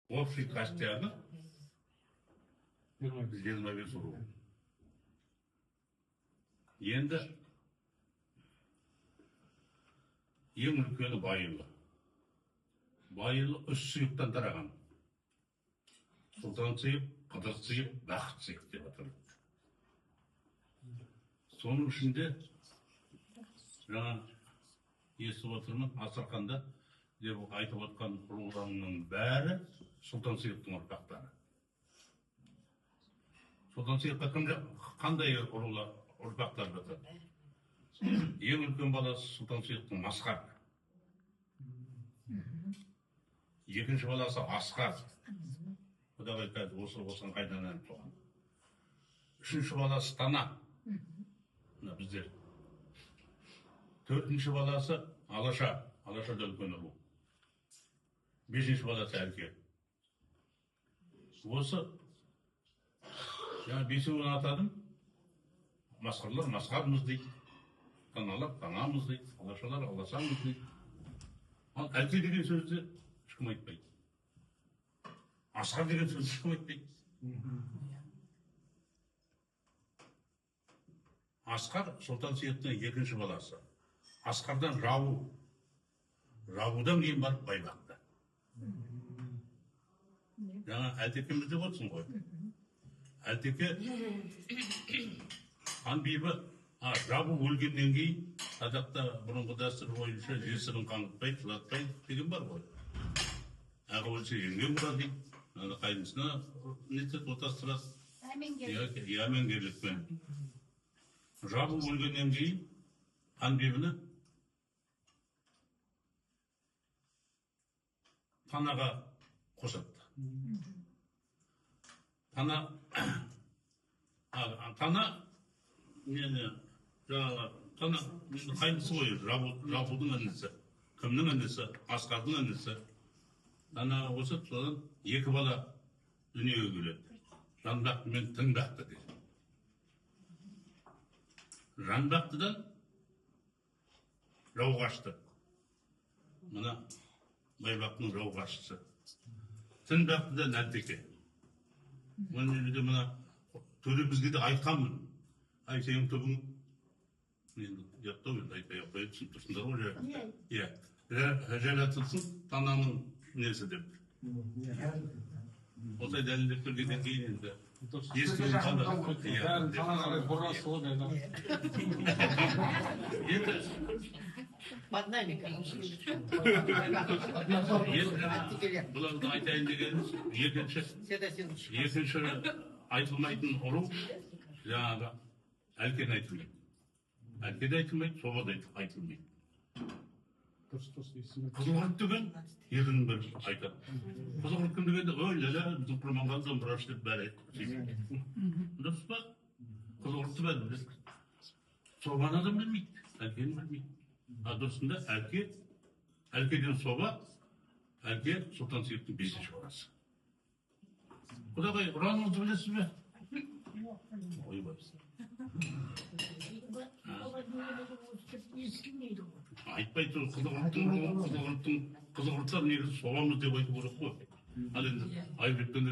Общий костяны 25 ру. Енді ең үлкені Байылы. Байылы 3 сүйіктен тараған. Сұлтан сүйік, Қыдыр сүйік, Бақыт сүйік деп аталады. Соның ішінде жаңа естіп отырмын, Асырқанда деп айтып отқан руларының бәрі Сұлтан сүйіктің ұрпақтары. Сұлтан сүйікке қандай ұрпақтар жатады? Ең үлкен баласы Сұлтан сүйіктің Масқар. Екінші баласы Асқар. Құдағай қазір осыған қайдан туған. Үшінші баласы Тана. Біздер. Төртінші баласы Алаша. Алаша да үлкен ұлы. Бесінші баласы Әлке. Осы жаңа бесеуін атадым. Масқарлар Масқармыз дейді. Таналар Танамыз дейді. Алашалар Алашамыз дейді. Ал Әлке деген сөзді ешкім айтпайды. Асқар деген сөзді ешкім айтпайды. Асқар Сұлтан сүйіктің екінші баласы. Асқардан Рабу. Рабудан кейін барып Байбақты. Жаңа Әлтекеміз деп отырсың ғой. Әлтеке хан бейбі Рабу өлгеннен кейін қазақта бұрынғы дәстүр бойынша жесірін қаңғытпай, жылатпай деген бар ғой. Аға өлсе емген бұра дейді. Қайнысына нетет отастырады. Әмеңгерлікпен. Рабу өлгеннен кейін хан бейбіні Танаға қосады. Тана қайнысы ғой, Рабудың інісі. Кімнің інісі? Асқардың інісі. Тана қосып, содан екі бала дүниеге келеді. Жанбақты мен Тыңбақты дейді. Жанбақтыдан жау қашты. Мына Байбақтың жау қашысы. Тыңбақтыдан Әлтеке. Мына төремізге де айтқанмын. Ай, сенің түбің жаттау енді айтпай түсіп тұрсыңдар ғой. Жәләтілсін Тананың несі деп. Осылай дәлелдеп келгеннен кейін енді естуін қандай. Танаға қарай бұрғасы ғой. Енді бұларды айтайын дегеніміз екінші айтылмайтын ұру жаңағы Әлкен айтылмайды. Әлкен айтылмайды, Соба да айтылмайды. Қызылқұрт деген ерінің бір айтады. Қызылқұрт кім дегенде, ой, ләлә, біздің құрманған домбыраш деп бәрі айтады. Дұрыс па? Қызылқұртты бәрі біледі. Собаны адам білмейді, Әлкені білмейді. Дұрысында Әлкеден Соба, Әлке Сұлтан сүйіктің 5-ші баласы. Құдағай, ұраныңызды білесіз бе? Ой, бапсы. Айтпайды, қызылқұрттар негізі Собамыз деп айту керек қой. Ал енді Айбектен